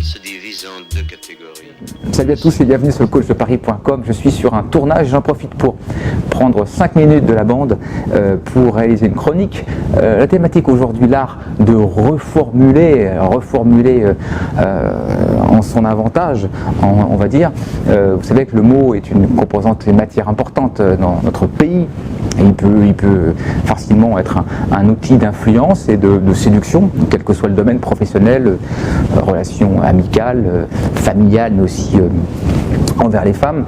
se divise en deux catégories. Salut à tous et bienvenue sur le coachdeparis.com. Je suis sur un tournage, j'en profite pour prendre 5 minutes de la bande pour réaliser une chronique. La thématique aujourd'hui, l'art de reformuler en son avantage, on va dire. Vous savez que le mot est une composante et matière importante dans notre pays. Et il peut facilement être un outil d'influence et de séduction, quel que soit le domaine professionnel, relations amicales, familiales, mais aussi envers les femmes.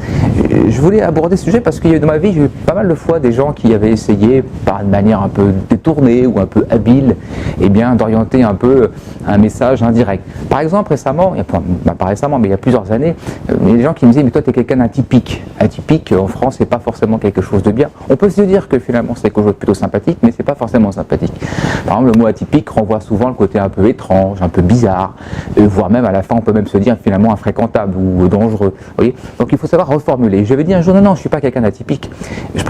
Je voulais aborder ce sujet parce que dans ma vie, j'ai eu pas mal de fois des gens qui avaient essayé, par une manière un peu détournée ou un peu habile, d'orienter un peu un message indirect. Par exemple, récemment, pas récemment, mais il y a plusieurs années, il y a des gens qui me disaient « mais toi, tu es quelqu'un d'atypique ». Atypique, en France, c'est pas forcément quelque chose de bien. On peut se dire que finalement, c'est quelque chose de plutôt sympathique, mais c'est pas forcément sympathique. Par exemple, le mot atypique renvoie souvent le côté un peu étrange, un peu bizarre, voire même à la fin, on peut même se dire finalement infréquentable ou dangereux. Vous voyez, donc il faut savoir reformuler. Je vais dire un jour, non, je ne suis pas quelqu'un d'atypique. Je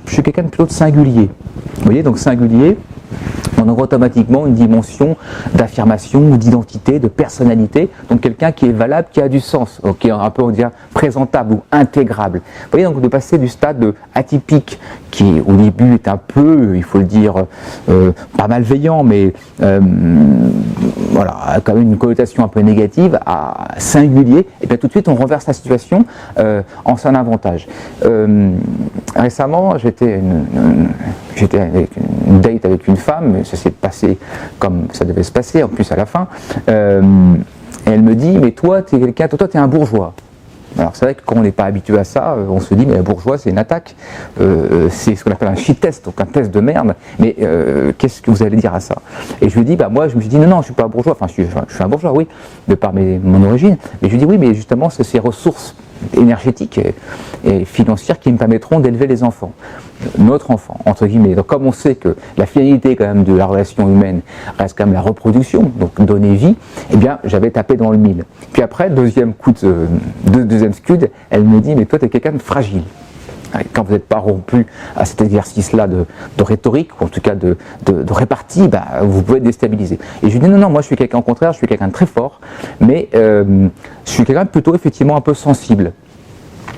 suis quelqu'un de plutôt de singulier. Vous voyez, donc singulier, on a automatiquement une dimension d'affirmation, d'identité, de personnalité. Donc quelqu'un qui est valable, qui a du sens, qui est un peu, on dirait, présentable ou intégrable. Vous voyez, donc de passer du stade de atypique, qui au début est un peu, il faut le dire, pas malveillant, mais voilà, a quand même une connotation un peu négative, à singulier, et bien tout de suite on renverse la situation en son avantage. Récemment, j'étais avec une date avec une femme, ça s'est passé comme ça devait se passer, en plus à la fin, et elle me dit, mais toi, tu es un bourgeois. Alors c'est vrai que quand on n'est pas habitué à ça, on se dit mais un bourgeois c'est une attaque, c'est ce qu'on appelle un shit test, donc un test de merde, mais qu'est-ce que vous allez dire à ça? Et je lui dis, moi je me suis dit non, je ne suis pas un bourgeois, enfin je suis un bourgeois, oui, de par mon origine, mais je lui dis oui, mais justement c'est ces ressources énergétiques et financières qui me permettront d'élever les enfants. Notre enfant, entre guillemets. Donc comme on sait que la finalité quand même de la relation humaine reste quand même la reproduction, donc donner vie, j'avais tapé dans le mille. Puis après, deuxième scud, elle me dit, mais toi tu es quelqu'un de fragile. Quand vous n'êtes pas rompu à cet exercice-là de rhétorique, ou en tout cas de répartie, vous pouvez être déstabilisé. Et je lui dis non, moi je suis quelqu'un, au contraire, je suis quelqu'un de très fort, mais je suis quelqu'un de plutôt effectivement un peu sensible.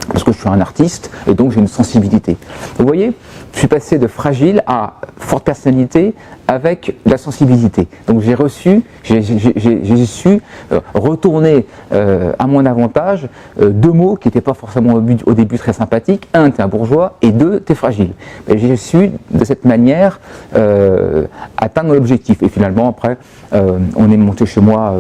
Parce que je suis un artiste et donc j'ai une sensibilité. Vous voyez, je suis passé de fragile à forte personnalité avec la sensibilité. Donc j'ai su retourner à mon avantage deux mots qui n'étaient pas forcément au début très sympathiques. Un, t'es un bourgeois, et deux, t'es fragile. Et j'ai su de cette manière atteindre l'objectif. Et finalement après, on est monté chez moi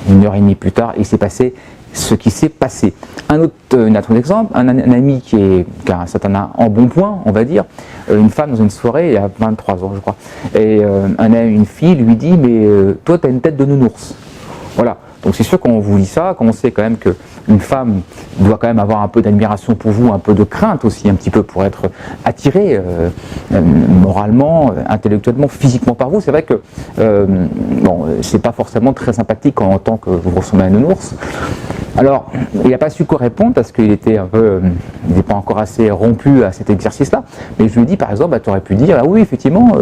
1h30 plus tard et il s'est passé ce qui s'est passé. Un autre exemple, un ami qui a un certain embonpoint, on va dire, une femme dans une soirée, il y a 23 ans je crois, et une fille lui dit mais toi tu as une tête de nounours. Voilà, donc c'est sûr quand on vous lit ça, quand on sait quand même qu'une femme doit quand même avoir un peu d'admiration pour vous, un peu de crainte aussi, un petit peu pour être attirée moralement, intellectuellement, physiquement par vous, c'est vrai que c'est pas forcément très sympathique quand on entend que vous ressemblez à un nounours. Alors, il n'a pas su quoi répondre parce qu'il était il n'est pas encore assez rompu à cet exercice-là, mais je lui dis par exemple, tu aurais pu dire, ah oui effectivement,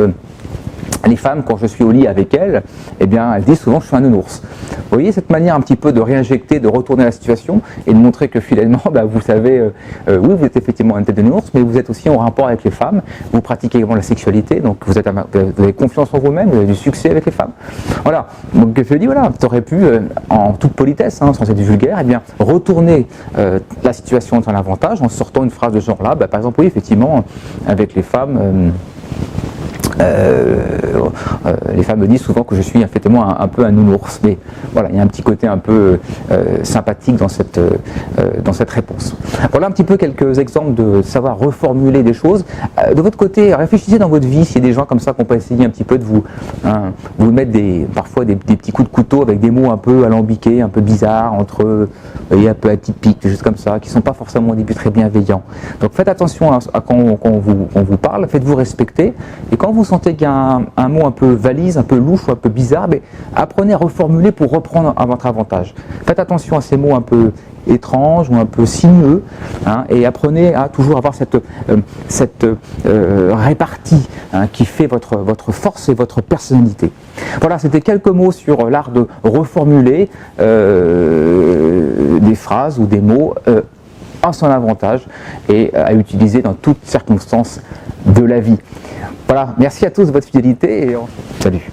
les femmes, quand je suis au lit avec elles, elles disent souvent que je suis un nounours. Vous voyez cette manière un petit peu de réinjecter, de retourner la situation et de montrer que finalement, vous savez, oui, vous êtes effectivement une tête de nounours, mais vous êtes aussi en rapport avec les femmes, vous pratiquez également la sexualité, donc vous avez confiance en vous-même, vous avez du succès avec les femmes. Voilà, donc je lui dis, voilà, tu aurais pu, en toute politesse, sans être vulgaire, retourner la situation en ton avantage en sortant une phrase de ce genre-là, par exemple, oui, effectivement, avec les femmes... les femmes me disent souvent que je suis effectivement un peu un nounours, mais voilà, il y a un petit côté un peu sympathique dans cette réponse. Voilà un petit peu quelques exemples de savoir reformuler des choses. De votre côté, réfléchissez dans votre vie s'il y a des gens comme ça qui ont pas essayé un petit peu de vous mettre parfois des petits coups de couteau avec des mots un peu alambiqués, un peu bizarres, un peu atypiques, des choses comme ça, qui ne sont pas forcément au début très bienveillants. Donc faites attention à quand on vous parle, faites-vous respecter, et quand vous sentez qu'il y a un mot un peu valise, un peu louche ou un peu bizarre, apprenez à reformuler pour reprendre à votre avantage. Faites attention à ces mots un peu étrange ou un peu sinueux, hein, et apprenez à toujours avoir cette répartie, hein, qui fait votre force et votre personnalité. Voilà, c'était quelques mots sur l'art de reformuler des phrases ou des mots à son avantage et à utiliser dans toutes circonstances de la vie. Voilà, merci à tous de votre fidélité et salut.